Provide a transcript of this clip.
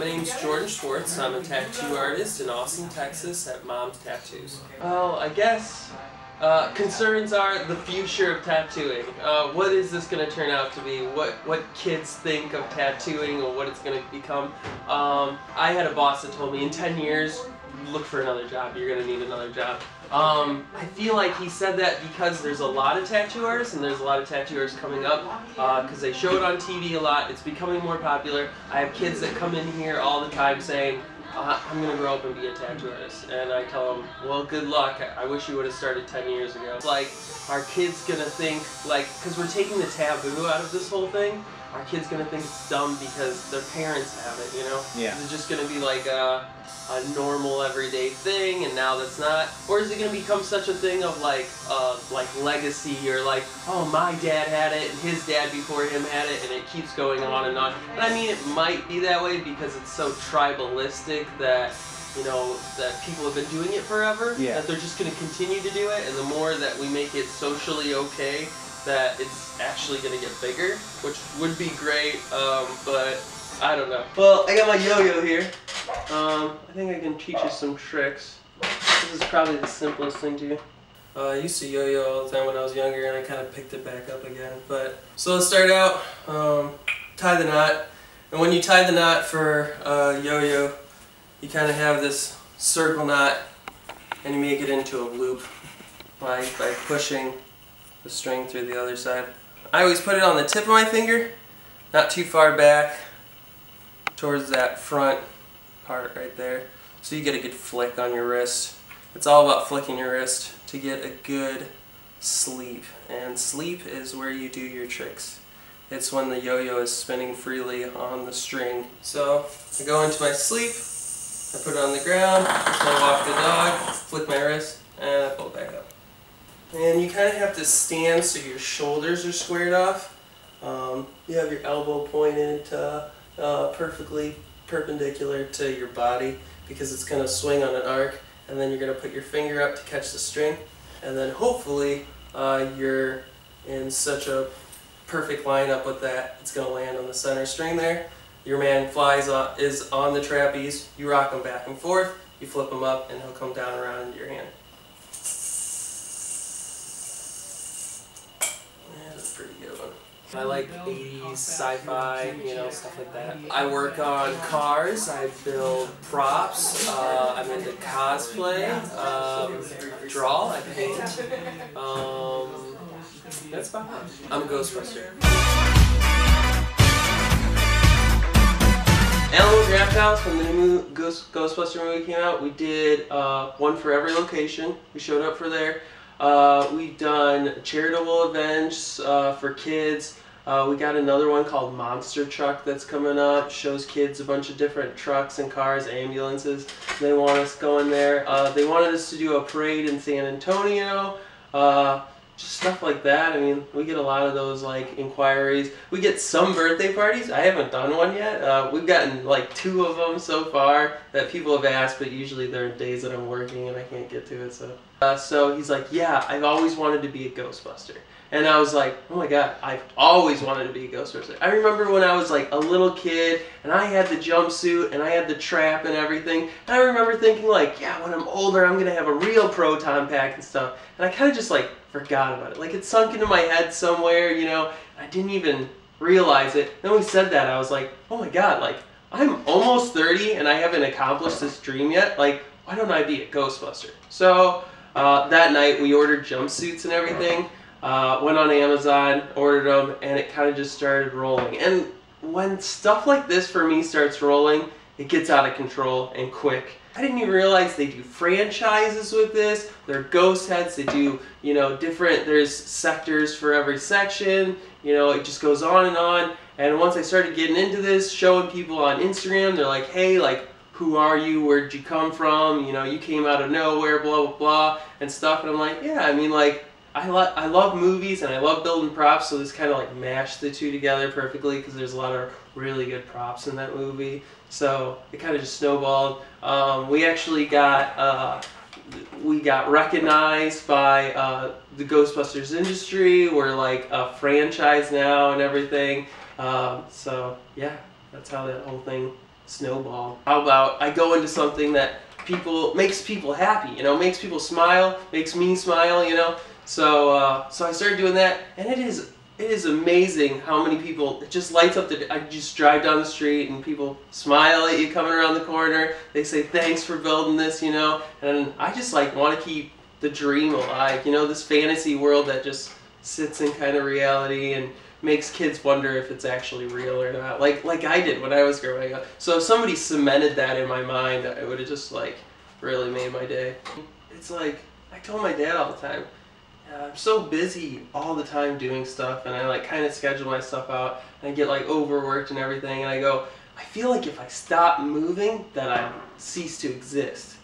My name's Jordan Schwartz. I'm a tattoo artist in Austin, Texas at Mom's Tattoos. Well, I guess concerns are the future of tattooing. What is this going to turn out to be? What kids think of tattooing or what it's going to become? I had a boss that told me in 10 years, look for another job. You're going to need another job. I feel like he said that because there's a lot of tattoo artists and there's a lot of tattoo artists coming up because they show it on TV a lot. It's becoming more popular. I have kids that come in here all the time saying, I'm going to grow up and be a tattoo artist. And I tell them, well, good luck. I wish you would have started 10 years ago. Like, our kids going to think, like, because we're taking the taboo out of this whole thing, our kid's going to think it's dumb because their parents have it, you know? Yeah. It's just going to be like a normal everyday thing, and now that's not? Or is it going to become such a thing of like legacy, or like, oh, my dad had it and his dad before him had it, and it keeps going on and on? And I mean, it might be that way because it's so tribalistic that, you know, that people have been doing it forever, that they're just going to continue to do it, and the more that we make it socially okay, that it's actually going to get bigger, which would be great, but I don't know. Well, I got my yo-yo here. I think I can teach you some tricks. This is probably the simplest thing to do. I used to yo-yo all the time when I was younger, and I kind of picked it back up again. But so let's start out, tie the knot. And when you tie the knot for yo-yo, you kind of have this circle knot, and you make it into a loop by pushing the string through the other side. I always put it on the tip of my finger, not too far back towards that front part right there, so you get a good flick on your wrist. It's all about flicking your wrist to get a good sleep, and sleep is where you do your tricks. It's when the yo-yo is spinning freely on the string. So I go into my sleep, I put it on the ground, I walk the dog, flick my wrist, and I pull it back up. And you kind of have to stand so your shoulders are squared off. You have your elbow pointed perfectly perpendicular to your body because it's going to swing on an arc, and then you're going to put your finger up to catch the string, and then hopefully you're in such a perfect lineup with that it's going to land on the center string there. Your man is on the trapeze, you rock him back and forth, you flip him up, and he'll come down around into your hand. That's a pretty good one. I like 80s sci-fi, you know, stuff like that. I work on cars, I build props, I'm into cosplay, draw, I paint. That's about it. I'm a Ghostbuster. Alamo Draft House, when the new Ghostbuster movie came out, we did one for every location. We showed up for there. We've done charitable events for kids. We got another one called Monster Truck that's coming up. Shows kids a bunch of different trucks and cars, ambulances. They want us going there. They wanted us to do a parade in San Antonio. Just stuff like that. I mean, we get a lot of those like inquiries. We get some birthday parties. I haven't done one yet. We've gotten like 2 of them so far that people have asked, but usually they're days that I'm working and I can't get to it. So he's like, yeah, I've always wanted to be a Ghostbuster. And I was like, oh my god, I've always wanted to be a Ghostbuster. I remember when I was like a little kid and I had the jumpsuit and I had the trap and everything. And I remember thinking like, yeah, when I'm older I'm going to have a real proton pack and stuff. And I kind of just like forgot about it. Like it sunk into my head somewhere, you know. I didn't even realize it. Then we said that, I was like, oh my god, like I'm almost 30 and I haven't accomplished this dream yet. Like, why don't I be a Ghostbuster? So that night we ordered jumpsuits and everything. Went on Amazon, ordered them, and it kind of just started rolling. And when stuff like this for me starts rolling, it gets out of control and quick. I didn't even realize they do franchises with this. They're ghost heads. They do, you know, there's sectors for every section. You know, it just goes on and on. And once I started getting into this, showing people on Instagram, they're like, hey, like, who are you? Where'd you come from? You know, you came out of nowhere, blah, blah, blah, and stuff. And I'm like, yeah, I mean, like, I love movies and I love building props, so this kind of like mashed the two together perfectly because there's a lot of really good props in that movie. So it kind of just snowballed. We actually got recognized by the Ghostbusters industry. We're like a franchise now and everything. So yeah, that's how that whole thing snowball. How about I go into something that makes people happy, you know, makes people smile, makes me smile, you know. So so I started doing that, and it is amazing how many people, it just lights up I just drive down the street and people smile at you coming around the corner. They say thanks for building this, you know, and I just like want to keep the dream alive, you know, this fantasy world that just sits in kind of reality and makes kids wonder if it's actually real or not, like I did when I was growing up. So if somebody cemented that in my mind, it would have just like really made my day. It's like, I told my dad all the time, I'm so busy all the time doing stuff, and I like kind of schedule my stuff out, and I get like overworked and everything, and I go, I feel like if I stop moving that I cease to exist.